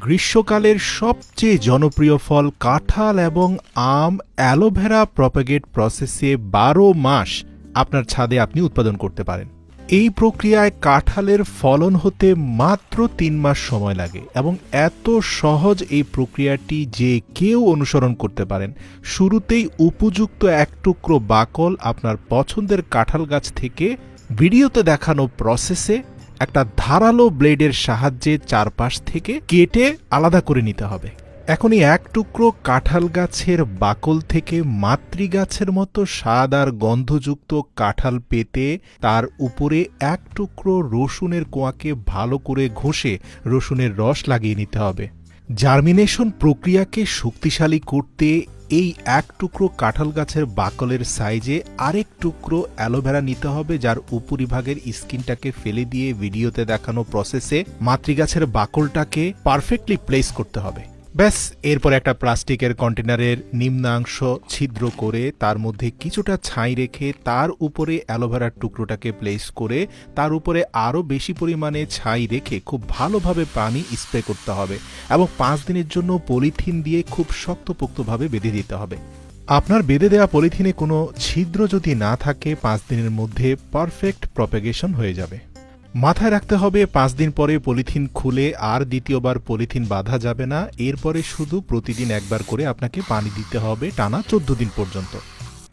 গ্রীষ্মকালের সবচেয়ে জনপ্রিয় ফল কাঁঠাল এবং আম অ্যালোভেরা প্রপাগেট প্রসেসে ১২ মাস আপনার ছাদে আপনি উৎপাদন করতে পারেন। এই প্রক্রিয়ায় কাঁঠালের ফলন হতে মাত্র ৩ মাস সময় লাগে এবং এত সহজ এই প্রক্রিয়াটি যে কেউ অনুসরণ করতে পারেন। শুরুতেই উপযুক্ত এক টুকরো বাকল আপনার পছন্দের কাঁঠাল গাছ থেকে ভিডিওতে দেখানো প্রসেসে একটা ধারালো ব্লেডের সাহায্যে চারপাশ থেকে কেটে আলাদা করে নিতে হবে। এখন এই এক টুকরো কাঁঠাল গাছের বাকল থেকে মাতৃগাছের মতো স্বাদ আর গন্ধযুক্ত কাঁঠাল পেতে তার উপরে এক টুকরো রসুনের কোয়াকে ভালো করে ঘষে রসুনের রস লাগিয়ে নিতে হবে। জার্মিনেশন প্রক্রিয়াকে শক্তিশালী করতে এই এক টুকরো কাঁঠাল গাছের বাকলের সাইজে আরেক টুকরো অ্যালোভেরা নিতে হবে, যার উপরিভাগের স্কিনটাকে ফেলে দিয়ে ভিডিওতে দেখানো প্রসেসে মাতৃগাছের বাকলটাকে পারফেক্টলি প্লেস করতে হবে। ব্যাস, এরপর একটা প্লাস্টিকের কন্টেনারের নিম্নাংশ ছিদ্র করে তার মধ্যে কিছুটা ছাই রেখে তার উপরে অ্যালোভেরার টুকরোটাকে প্লেস করে তার উপরে আরও বেশি পরিমাণে ছাই রেখে খুব ভালোভাবে পানি স্প্রে করতে হবে এবং ৫ দিনের জন্য পলিথিন দিয়ে খুব শক্তপোক্তভাবে বেঁধে দিতে হবে। আপনার বেঁধে দেওয়া পলিথিনে কোনো ছিদ্র যদি না থাকে ৫ দিনের মধ্যে পারফেক্ট প্রপাগেশন হয়ে যাবে। মাথায় রাখতে হবে ৫ দিন পরে পলিথিন খুলে আর দ্বিতীয়বার পলিথিন বাঁধা যাবে না। এরপরে শুধু প্রতিদিন একবার করে আপনাকে পানি দিতে হবে টানা ১৪ দিন পর্যন্ত।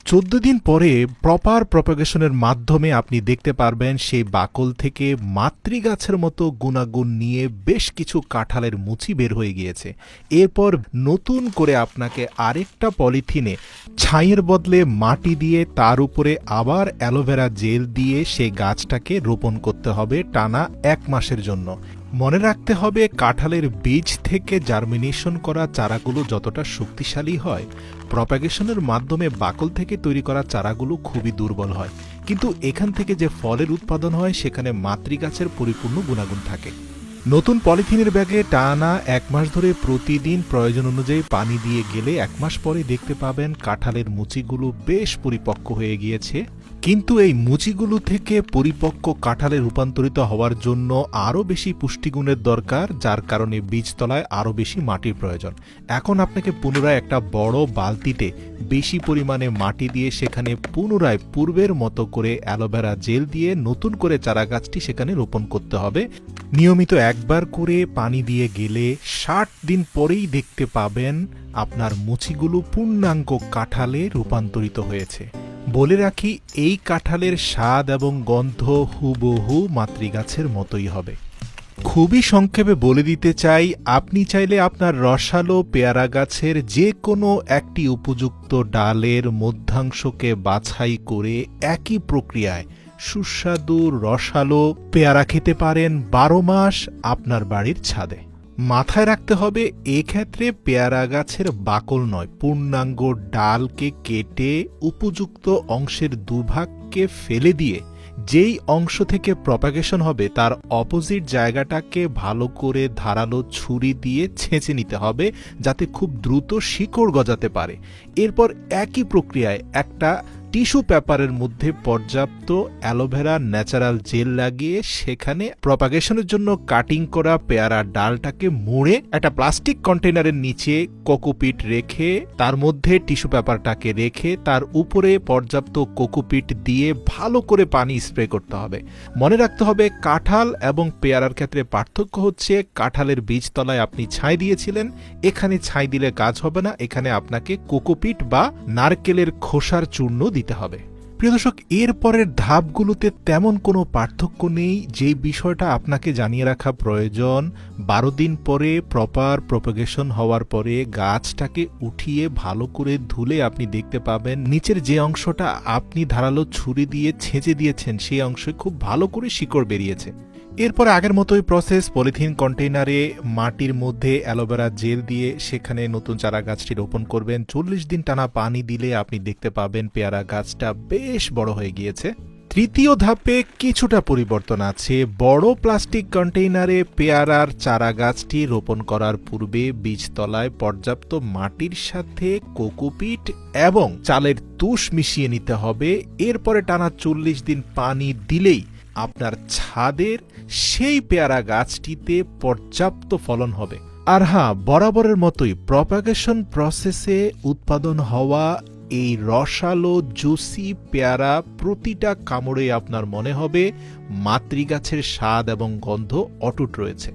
১৪ দিন পরে প্রপার প্রপাগেশনের মাধ্যমে আপনি দেখতে পারবেন সেই বাকল থেকে মাতৃগাছের মতো গুণাগুণ নিয়ে বেশ কিছু কাঁঠালের মুচি বের হয়ে গিয়েছে। এরপর নতুন করে আপনাকে আরেকটা পলিথিনে ছাইয়ের বদলে মাটি দিয়ে তার উপরে আবার অ্যালোভেরা জেল দিয়ে সেই গাছটাকে রোপণ করতে হবে টানা ১ মাসের জন্য। মনে রাখতে হবে কাঁঠালের বীজ থেকে জার্মিনেশন করা চারাগুলো যতটা শক্তিশালী হয়, প্রপাগেশনের মাধ্যমে বাকল থেকে তৈরি করা চারাগুলো খুবই দুর্বল হয়, কিন্তু এখান থেকে যে ফলের উৎপাদন হয় সেখানে মাতৃগাছের পরিপূর্ণ গুণাগুণ থাকে। নতুন পলিথিনের ব্যাগে টানা ১ মাস ধরে প্রতিদিন প্রয়োজন অনুযায়ী পানি দিয়ে গেলে ১ মাস পরে দেখতে পাবেন কাঁঠালের মুচিগুলো বেশ পরিপক্ক হয়ে গিয়েছে। কিন্তু এই মুচিগুলো থেকে পরিপক্ক কাঁঠালে রূপান্তরিত হওয়ার জন্য আরও বেশি পুষ্টিগুণের দরকার, যার কারণে বীজতলায় আরও বেশি মাটির প্রয়োজন। এখন আপনাকে পুনরায় একটা বড় বালতিতে বেশি পরিমাণে মাটি দিয়ে সেখানে পুনরায় পূর্বের মতো করে অ্যালোভেরা জেল দিয়ে নতুন করে চারাগাছটি সেখানে রোপণ করতে হবে। নিয়মিত একবার করে পানি দিয়ে গেলে ৬০ দিন পরেই দেখতে পাবেন আপনার মুচিগুলো পূর্ণাঙ্গ কাঁঠালে রূপান্তরিত হয়েছে। বলে রাখি, এই কাঁঠালের স্বাদ এবং গন্ধ হুবহু মাতৃগাছের মতোই হবে। খুবই সংক্ষেপে বলে দিতে চাই, আপনি চাইলে আপনার রসালো পেয়ারা গাছের যে কোনো একটি উপযুক্ত ডালের মধ্যাংশকে বাছাই করে একই প্রক্রিয়ায় সুস্বাদু রসালো পেয়ারা খেতে পারেন ১২ মাস আপনার বাড়ির ছাদে। মাথায় রাখতে হবে, এক্ষেত্রে পেয়ারা গাছের বাকল নয়, পূর্ণাঙ্গ ডালকে কেটে উপযুক্ত অংশের দুভাগকে ফেলে দিয়ে যেই অংশ থেকে প্রপাগেশন হবে তার অপোজিট জায়গাটাকে ভালো করে ধারালো ছুরি দিয়ে ছেঁচে নিতে হবে, যাতে খুব দ্রুত শিকড় গজাতে পারে। এরপর একই প্রক্রিয়ায় একটা টিস্যু পেপারের মধ্যে পর্যাপ্ত অ্যালোভেরা ন্যাচারাল জেল লাগিয়ে সেখানে প্রপাগেশনের জন্য কাটিং করা পেয়ারা ডালটাকে মুড়ে একটা প্লাস্টিক কন্টেনারের নিচে কোকোপিট রেখে তার মধ্যে টিস্যু পেপারটাকে রেখে তার উপরে পর্যাপ্ত কোকোপিট দিয়ে ভালো করে পানি স্প্রে করতে হবে। মনে রাখতে হবে, কাঁঠাল এবং পেয়ারার ক্ষেত্রে পার্থক্য হচ্ছে কাঁঠালের বীজতলায় আপনি ছাই দিয়েছিলেন, এখানে ছাই দিলে কাজ হবে না, এখানে আপনাকে কোকোপিট বা নারকেলের খোসার চূর্ণ দিতে হবে। প্রিয় দর্শক, এর পরের ধাপগুলোতে তেমন কোনো পার্থক্য নেই। যে বিষয়টা আপনাকে জানিয়ে রাখা প্রয়োজন, ১২ দিন পরে প্রপার প্রপাগেশন হওয়ার পরে গাছটাকে উঠিয়ে ভালো করে ধুলে আপনি দেখতে পাবেন নিচের যে অংশটা আপনি ধারালো ছুরি দিয়ে ছেঁচে দিয়েছেন সেই অংশে খুব ভালো করে শিকড় বেরিয়েছে। এরপর আগের মতোই প্রসেস, পলিথিন কন্টেইনারে মাটির মধ্যে অ্যালোভেরা জেল দিয়ে সেখানে নতুন চারা গাছটি রোপণ করবেন। ৪০ দিন টানা পানি দিলে আপনি দেখতে পাবেন পেয়ারা গাছটা বেশ বড় হয়ে গিয়েছে। তৃতীয় ধাপে কিছুটা পরিবর্তন আছে। বড় প্লাস্টিক কন্টেইনারে পেয়ারার চারা গাছটি রোপণ করার পূর্বে বীজতলায় পর্যাপ্ত মাটির সাথে কোকোপিট এবং চালের তুষ মিশিয়ে নিতে হবে। এরপরে টানা ৪০ দিন পানি দিলেই আপনার ছাদের সেই পেয়ারা গাছটিতে পর্যাপ্ত ফলন হবে। আর হ্যাঁ, বরাবরের মতোই প্রপাগেশন প্রসেসে উৎপাদন হওয়া এই রসালো জুসি পেয়ারা প্রতিটা কামড়ে আপনার মনে হবে মাতৃগাছের স্বাদ এবং গন্ধ অটুট রয়েছে।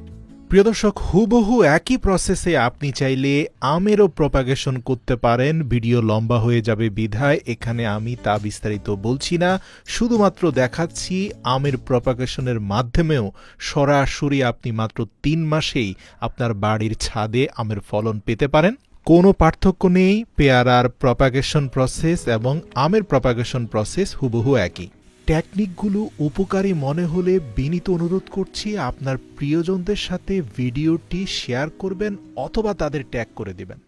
প্রিয় দর্শক, হুবহু একই প্রসেসে আপনি চাইলে আমেরও প্রপাগেশন করতে পারেন। ভিডিও লম্বা হয়ে যাবে বিধায় এখানে আমি তা বিস্তারিত বলছি না, শুধুমাত্র দেখাচ্ছি আমের প্রপাগেশনের মাধ্যমেও সরাসরি আপনি মাত্র ৩ মাসেই আপনার বাড়ির ছাদে আমের ফলন পেতে পারেন। কোনো পার্থক্য নেই, পেয়ারার প্রপাগেশন প্রসেস এবং আমের প্রপাগেশন প্রসেস হুবহু একই। টেকনিকগুলো উপকারী মনে হলে বিনীত অনুরোধ করছি আপনার প্রিয়জনদের সাথে ভিডিওটি শেয়ার করবেন অথবা তাদের ট্যাগ করে দিবেন।